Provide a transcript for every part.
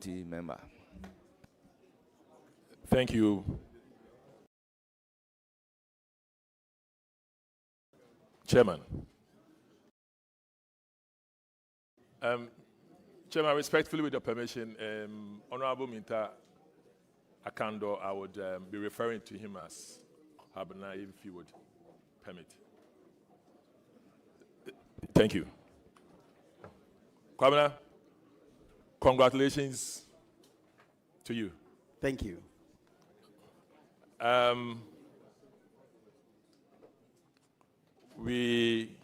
committee member. Thank you. Chairman. Chairman, respectfully, with your permission, Honorable Minta Akando, I would be referring to him as Habana, if you would permit. Thank you. Kwabena, congratulations to you. Thank you. We,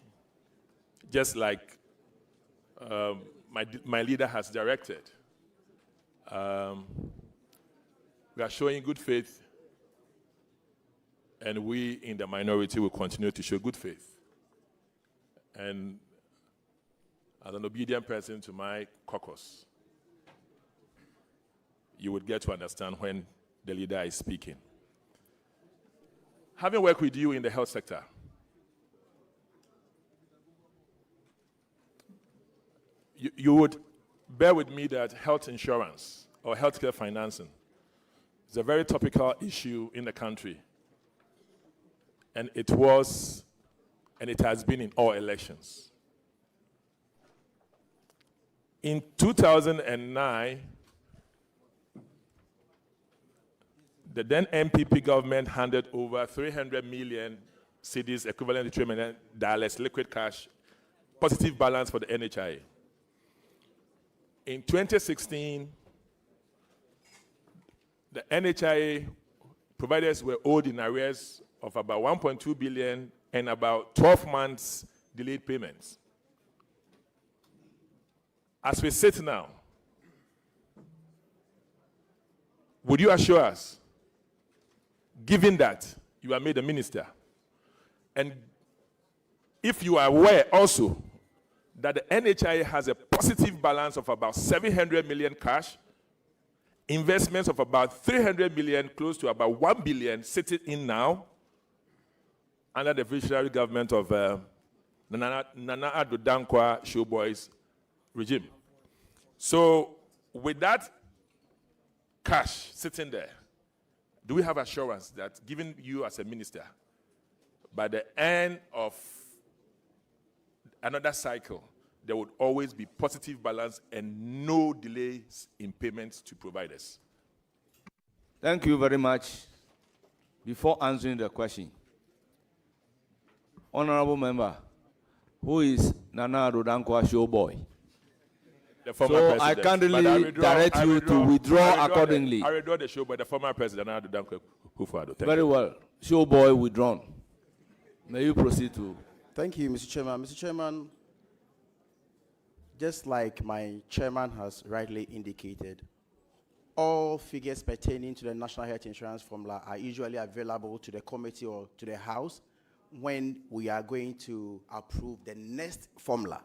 just like my leader has directed, we are showing good faith, and we in the minority will continue to show good faith. And as an obedient person to my caucus, you would get to understand when the leader is speaking. Having worked with you in the health sector, you would bear with me that health insurance or healthcare financing is a very topical issue in the country. And it was, and it has been in all elections. In 2009, the then MPP government handed over 300 million cedis, equivalent to $3 million, liquid cash, positive balance for the NHIA. In 2016, the NHIA providers were owed in arrears of about 1.2 billion and about 12 months delayed payments. As we sit now, would you assure us, given that you are made a minister, and if you are aware also that the NHIA has a positive balance of about 700 million cash, investments of about 300 million, close to about 1 billion sitting in now under the visionary government of Nana Addo Dankwa Showboys regime. So with that cash sitting there, do we have assurance that, given you as a minister, by the end of another cycle, there would always be positive balance and no delays in payments to providers? Thank you very much. Before answering the question, honorable member, who is Nana Addo Dankwa Showboy? The former so president. I kindly direct you to withdraw accordingly. I withdraw the show by the former president, Nana Addo Dankwa Showboy. Very well. Showboy withdrawn. May you proceed to. Thank you, Mr. Chairman. Mr. Chairman, just like my chairman has rightly indicated, all figures pertaining to the National Health Insurance Formula are usually available to the committee or to the House when we are going to approve the next formula.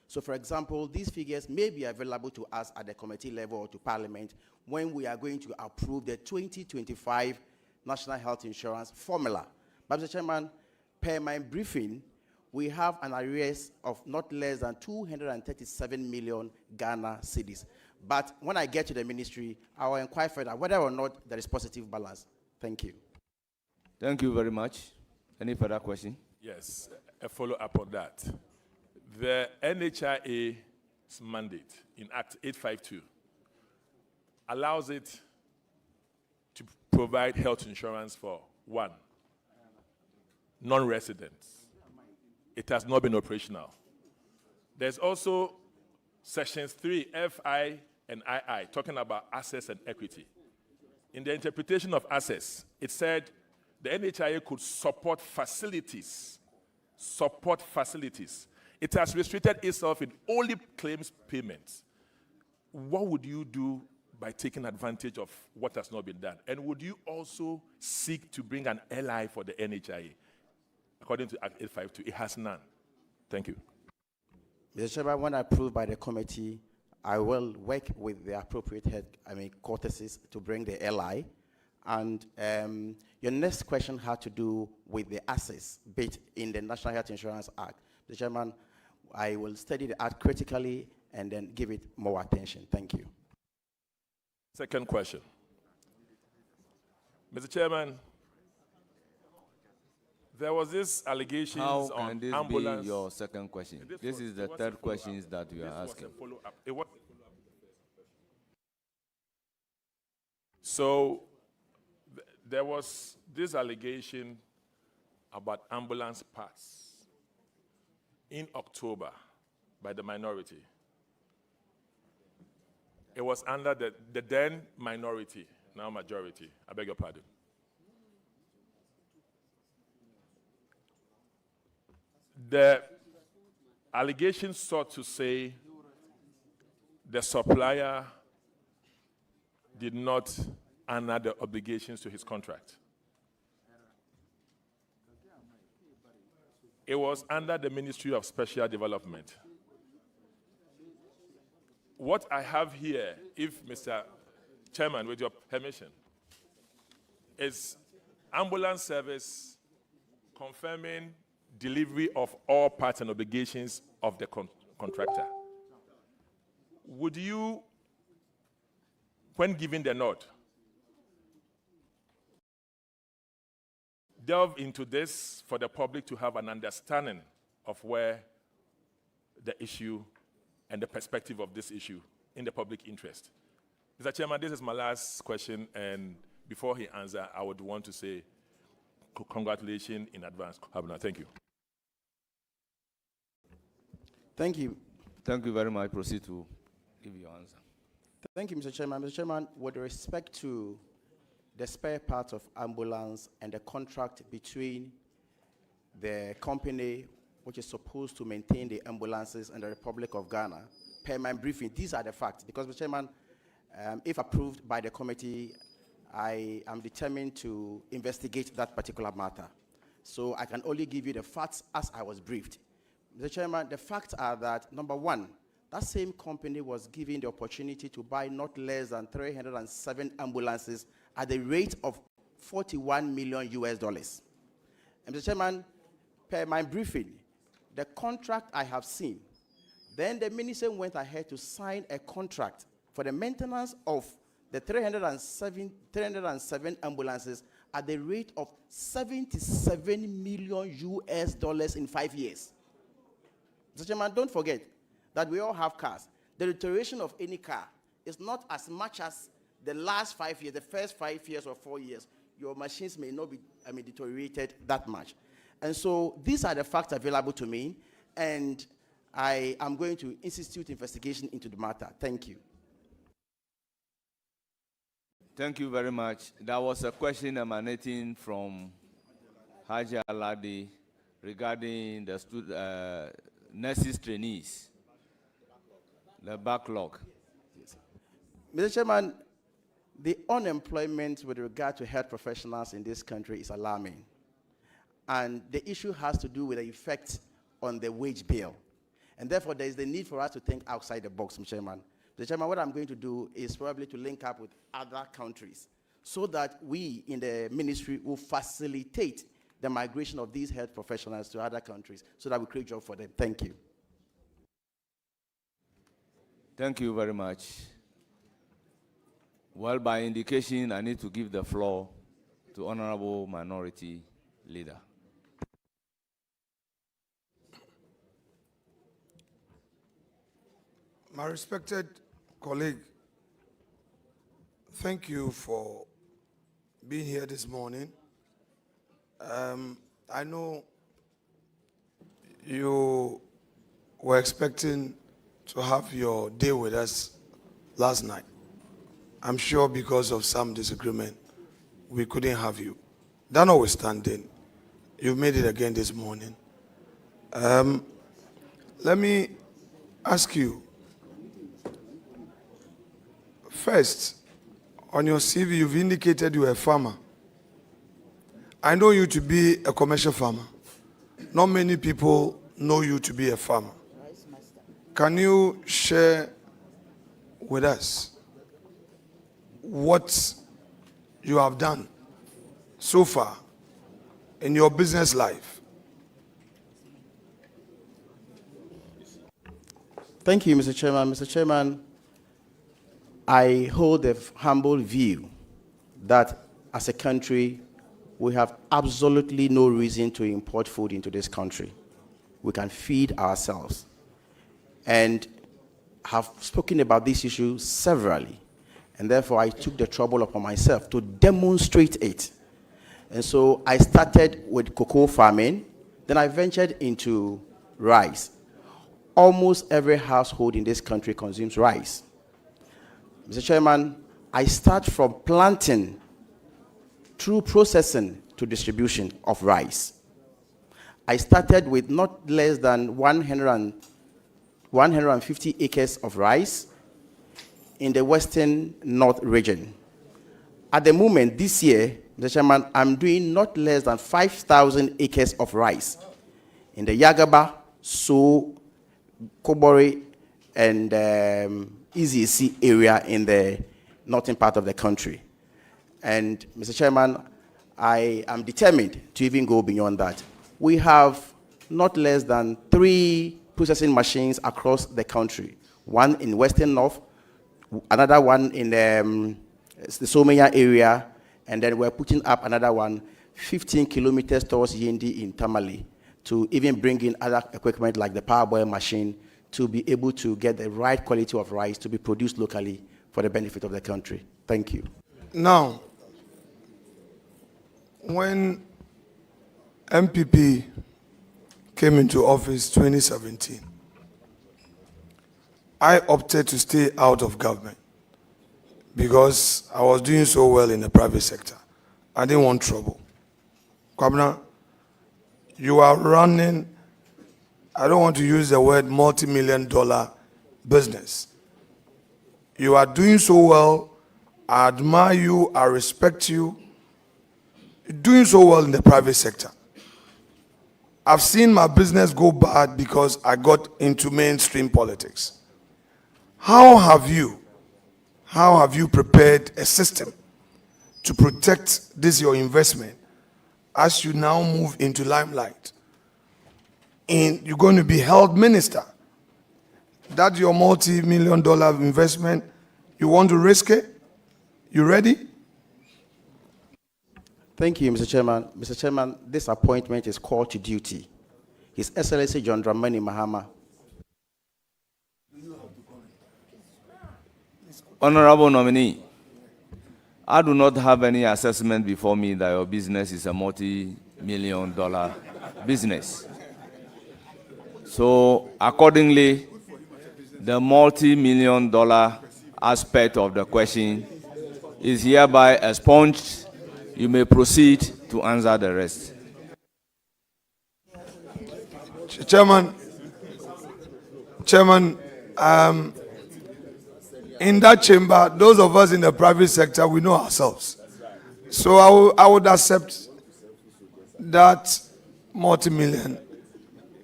So, for example, these figures may be available to us at the committee level or to Parliament when we are going to approve the 2025 National Health Insurance Formula. But, Mr. Chairman, per my briefing, we have an arrears of not less than 237 million Ghana cedis. But when I get to the ministry, I will inquire further whether or not there is positive balance. Thank you. Thank you very much. Any further question? Yes, a follow-up on that. The NHIA's mandate in Act 852 allows it to provide health insurance for, one, non-residents. It has not been operational. There's also sections 3, FI and II, talking about access and equity. In the interpretation of access, it said the NHIA could support facilities. Support facilities. It has restricted itself in only claims payments. What would you do by taking advantage of what has not been done? And would you also seek to bring an ally for the NHIA? According to Act 852, it has none. Thank you. Mr. Chairman, when approved by the committee, I will work with the appropriate courtesies to bring the ally. And your next question had to do with the access bit in the National Health Insurance Act. Mr. Chairman, I will study the act critically and then give it more attention. Thank you. Second question. Mr. Chairman, there was this allegations How on can this ambulance. be your second question? This is the third question that you are asking. It was a follow-up. So there was this allegation about ambulance parts in October by the minority. It was under the then minority, now majority. I beg your pardon. The allegations sought to say the supplier did not honor the obligations to his contract. It was under the Ministry of Special Development. What I have here, if Mr. Chairman, with your permission, is ambulance service confirming delivery of all parts and obligations of the contractor. Would you, when giving the nod, delve into this for the public to have an understanding of where the issue and the perspective of this issue in the public interest? Mr. Chairman, this is my last question, and before he answers, I would want to say congratulations in advance. Thank you. Thank you. Thank you very much. Proceed to give your answer. Thank you, Mr. Chairman. Mr. Chairman, with respect to the spare part of ambulance and the contract between the company which is supposed to maintain the ambulances in the Republic of Ghana, per my briefing, these are the facts. Because, Mr. Chairman, if approved by the committee, I am determined to investigate that particular matter. So I can only give you the facts as I was briefed. Mr. Chairman, the facts are that, number one, that same company was given the opportunity to buy not less than 307 ambulances at the rate of $41 million US. And Mr. Chairman, per my briefing, the contract I have seen, then the minister went ahead to sign a contract for the maintenance of the 307 ambulances at the rate of $77 million US in 5 years. Mr. Chairman, don't forget that we all have cars. The deterioration of any car is not as much as the last 5 years, the first 5 years or 4 years. Your machines may not be deteriorated that much. And so these are the facts available to me, and I am going to institute investigation into the matter. Thank you. Thank you very much. There was a question emanating from Haji Aladi regarding the nurses trainees, the backlog. Yes. Mr. Chairman, the unemployment with regard to health professionals in this country is alarming. And the issue has to do with the effect on the wage bill. And therefore, there is the need for us to think outside the box, Mr. Chairman. Mr. Chairman, what I'm going to do is probably to link up with other countries so that we in the ministry will facilitate the migration of these health professionals to other countries so that we create jobs for them. Thank you. Thank you very much. Well, by indication, I need to give the floor to Honorable Minority Leader. My respected colleague, thank you for being here this morning. I know you were expecting to have your day with us last night. I'm sure because of some disagreement, we couldn't have you. That notwithstanding, you've made it again this morning. Let me ask you, first, on your CV, you've indicated you're a farmer. I know you to be a commercial farmer. Not many people know you to be a farmer. Can you share with us what you have done so far in your business life? Thank you, Mr. Chairman. Mr. Chairman, I hold a humble view that as a country, we have absolutely no reason to import food into this country. We can feed ourselves. And have spoken about this issue severally. And therefore, I took the trouble upon myself to demonstrate it. And so I started with cocoa farming. Then I ventured into rice. Almost every household in this country consumes rice. Mr. Chairman, I start from planting through processing to distribution of rice. I started with not less than 150 acres of rice in the western north region. At the moment, this year, Mr. Chairman, I'm doing not less than 5,000 acres of rice in the Yagaba, So, Kobori, and EZC area in the northern part of the country. And Mr. Chairman, I am determined to even go beyond that. We have not less than 3 processing machines across the country. One in Western North, another one in the Somaya area, and then we're putting up another one 15 kilometers towards Yendi in Tamale to even bring in other equipment like the parboil machine to be able to get the right quality of rice to be produced locally for the benefit of the country. Thank you. Now, when MPP came into office 2017, I opted to stay out of government because I was doing so well in the private sector. I didn't want trouble. Kwabena, you are running, I don't want to use the word multi-million-dollar business. You are doing so well. I admire you. I respect you. You're doing so well in the private sector. I've seen my business go bad because I got into mainstream politics. How have you prepared a system to protect this your investment as you now move into limelight? And you're going to be health minister. That's your multi-million-dollar investment. You want to risk it? You ready? Thank you, Mr. Chairman. Mr. Chairman, this appointment is called to duty. His Excellency John Dramani Mahama. Honorable nominee, I do not have any assessment before me that your business is a multi-million-dollar business. So accordingly, the multi-million-dollar aspect of the question is hereby expunged. You may proceed to answer the rest. Chairman, in that chamber, those of us in the private sector, we know ourselves. So I would accept that multi-million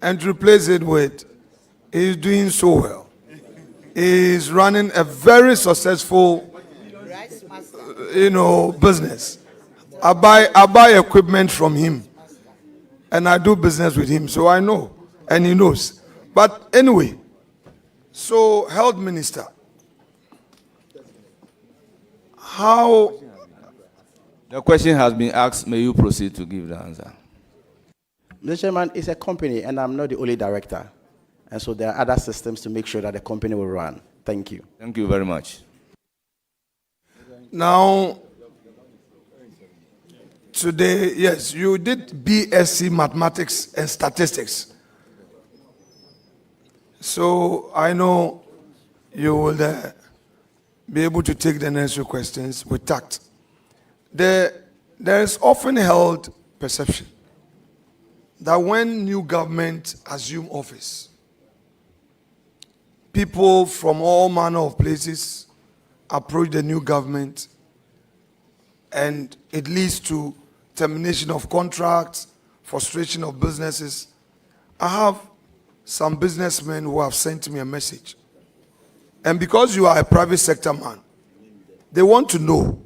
and replace it with, he's doing so well. He's running a very successful, business. I buy equipment from him, and I do business with him, so I know, and he knows. But anyway, so health minister, how? The question has been asked. May you proceed to give the answer? Mr. Chairman, it's a company, and I'm not the only director. And so there are other systems to make sure that the company will run. Thank you. Thank you very much. Now, today, yes, you did BSc Mathematics and Statistics. So I know you will be able to take the necessary questions with tact. There is often held perception that when new government assume office, people from all manner of places approach the new government, and it leads to termination of contracts, frustration of businesses. I have some businessmen who have sent me a message. And because you are a private sector man, they want to know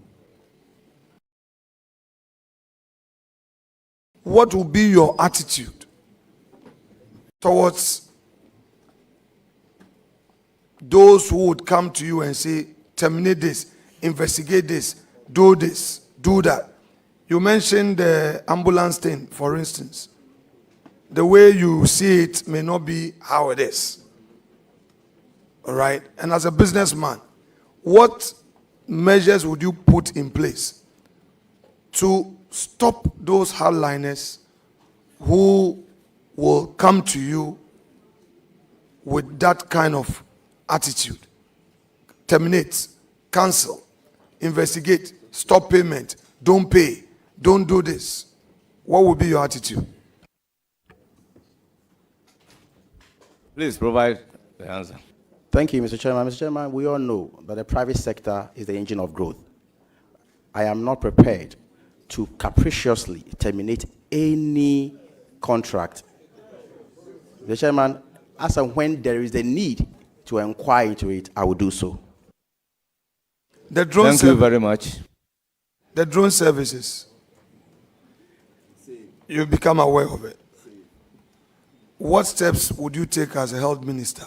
what will be your attitude towards those who would come to you and say, terminate this, investigate this, do that. You mentioned the ambulance thing, for instance. The way you see it may not be how it is. All right? And as a businessman, what measures would you put in place to stop those hardliners who will come to you with that kind of attitude? Terminate, cancel, investigate, stop payment, don't pay, don't do this. What would be your attitude? Please provide the answer. Thank you, Mr. Chairman. Mr. Chairman, we all know that the private sector is the engine of growth. I am not prepared to capriciously terminate any contract. Mr. Chairman, as and when there is a need to inquire into it, I will do so. Thank you very much. The drone services, you become aware of it. What steps would you take as a health minister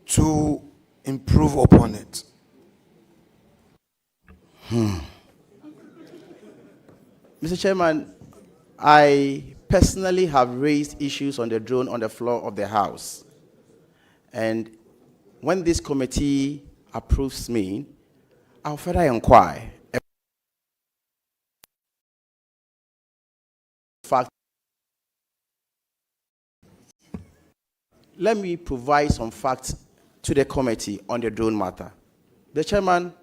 to improve upon it? Mr. Chairman, I personally have raised issues on the drone on the floor of the House. And when this committee approves me, I'll further inquire. In fact, let me provide some facts to the committee on the drone matter. The Chairman,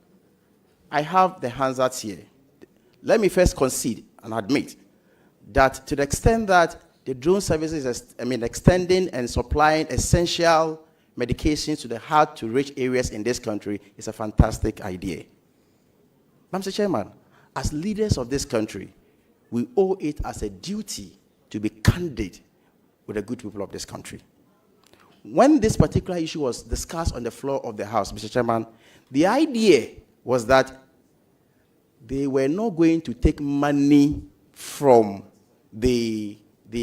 I have the handsets here. Let me first concede and admit that to the extent that the drone services is, extending and supplying essential medications to the hard-to-reach areas in this country is a fantastic idea. But Mr. Chairman, as leaders of this country, we owe it as a duty to be candid with the good people of this country. When this particular issue was discussed on the floor of the House, Mr. Chairman, the idea was that they were not going to take money from the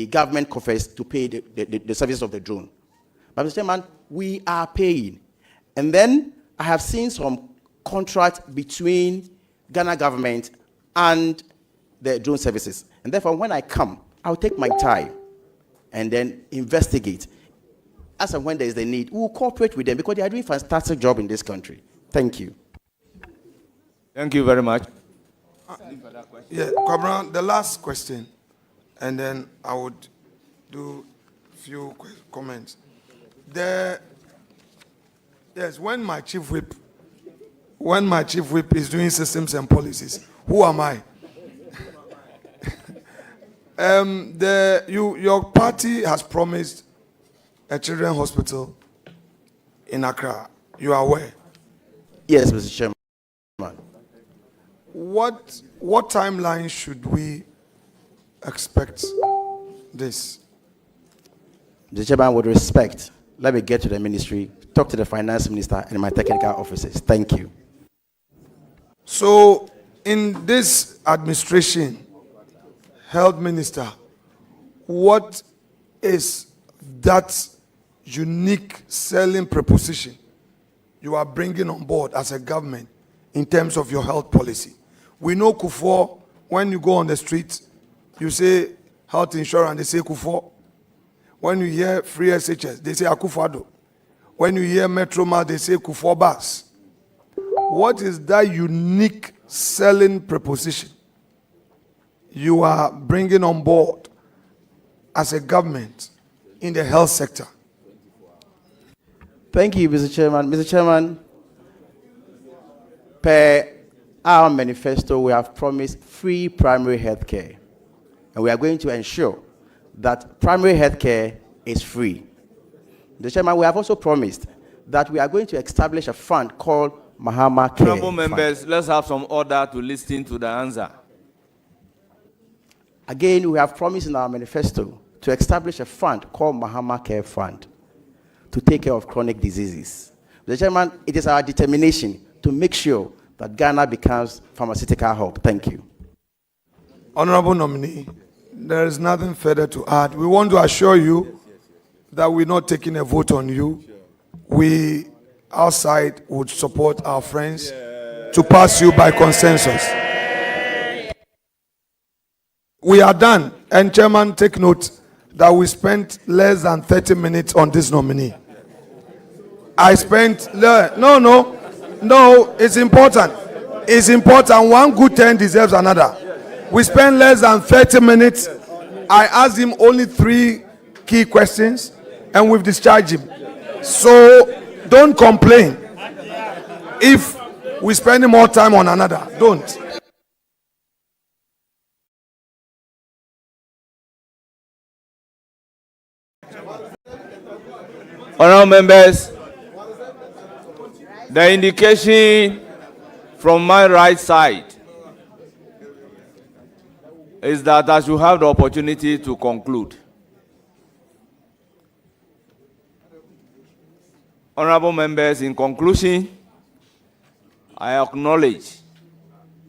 government coffers to pay the services of the drone. But Mr. Chairman, we are paying. And then I have seen some contract between Ghana government and the drone services. And therefore, when I come, I'll take my time and then investigate. As and when there is a need, we will cooperate with them because they are doing a fantastic job in this country. Thank you. Thank you very much. Yeah, Kwabena, the last question, and then I would do a few comments. Yes, when my chief whip is doing systems and policies, who am I? Your party has promised a children's hospital in Accra. You are aware? Yes, Mr. Chairman. What timeline should we expect this? Mr. Chairman, with respect, let me get to the ministry, talk to the finance minister and my technical officers. Thank you. So, in this administration, health minister, what is that unique selling proposition you are bringing on board as a government in terms of your health policy? We know Kufuor, when you go on the street, you say health insurance, they say Kufuor. When you hear free SHS, they say Akufo-Addo. When you hear Metroma, they say Kufuor Bus. What is that unique selling proposition you are bringing on board as a government in the health sector? Thank you, Mr. Chairman. Mr. Chairman, per our manifesto, we have promised free primary health care. And we are going to ensure that primary health care is free. Mr. Chairman, we have also promised that we are going to establish a fund called Mahama Care Honorable members, Fund. let's have some order to listen to the answer. Again, we have promised in our manifesto to establish a fund called Mahama Care Fund to take care of chronic diseases. Mr. Chairman, it is our determination to make sure that Ghana becomes pharmaceutical hub. Thank you. Honorable nominee, there is nothing further to add. We want to assure you that we're not taking a vote on you. We outside would support our friends to pass you by consensus. We are done. And Chairman, take note that we spent less than 30 minutes on this nominee. I spent, no, it's important. It's important. One good turn deserves another. We spent less than 30 minutes. I asked him only 3 key questions, and we've discharged him. So don't complain if we spend more time on another. Don't. Honourable members, the indication from my right side is that I should have the opportunity to conclude. Honourable members, in conclusion, I acknowledge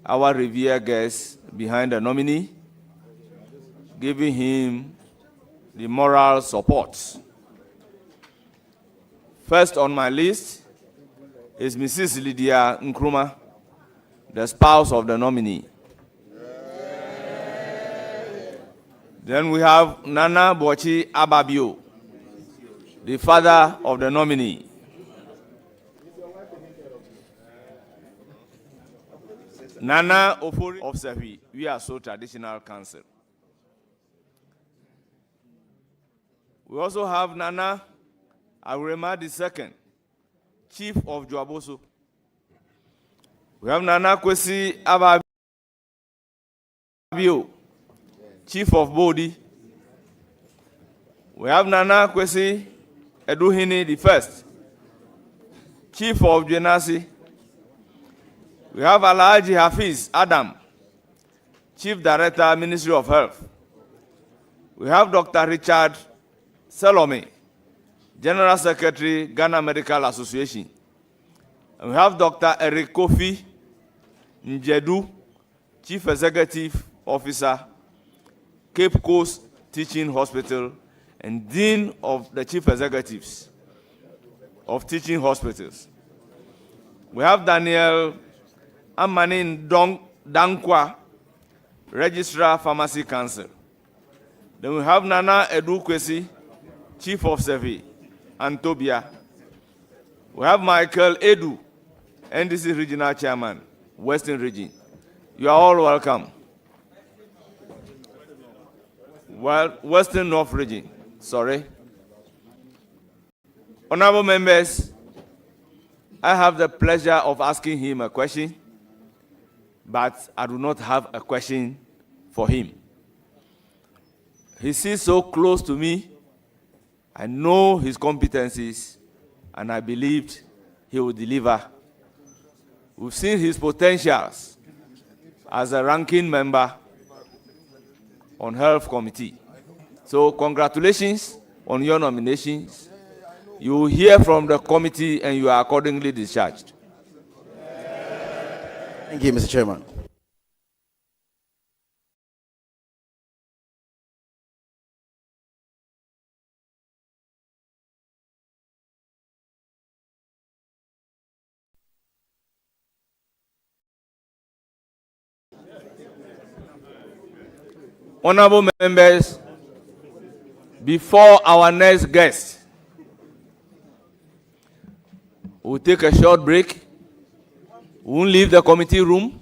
our revered guest behind the nominee, giving him the moral support. First on my list is Mrs. Lydia Nkrumah, the spouse of the nominee. Then we have Nana Bochi Ababio, the father of the nominee. Nana Ofori of Sefi, we are so traditional council. We also have Nana Awurema II, chief of Joaboso. We have Nana Kwesi Ababio, chief of Bodi. We have Nana Kwesi Eduhini I, chief of Jenasi. We have Alhaji Hafiz Adam, chief director, Ministry of Health. We have Dr. Richard Salome, General Secretary, Ghana Medical Association. And we have Dr. Eric Kofi Njedu, Chief Executive Officer, Cape Coast Teaching Hospital, and Dean of the Chief Executives of Teaching Hospitals. We have Daniel Amanin Dankwa, Registrar Pharmacy Council. Then we have Nana Edu Kwesi, Chief of Survey, Antobia. We have Michael Edu, NDC Regional Chairman, Western Region. You are all welcome. Well, Western North Region, sorry. Honorable members, I have the pleasure of asking him a question, but I do not have a question for him. He sits so close to me. I know his competencies, and I believed he will deliver. We've seen his potentials as a ranking member on Health Committee. So congratulations on your nominations. You will hear from the committee and you are accordingly discharged. Thank you, Mr. Chairman. Honorable members, before our next guest, we'll take a short break. We won't leave the committee room,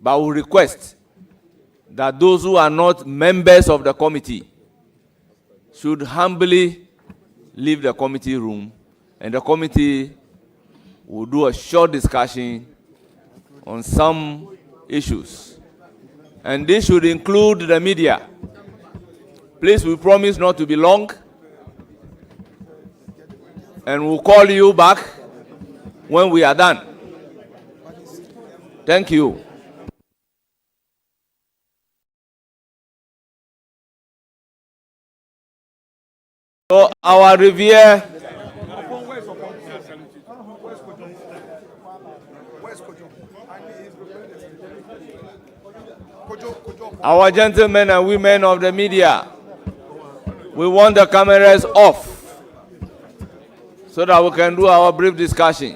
but we'll request that those who are not members of the committee should humbly leave the committee room, and the committee will do a short discussion on some issues. And this should include the media. Please, we promise not to be long. And we'll call you back when we are done. Thank you. So our review. Our gentlemen and women of the media, we want the cameras off so that we can do our brief discussion.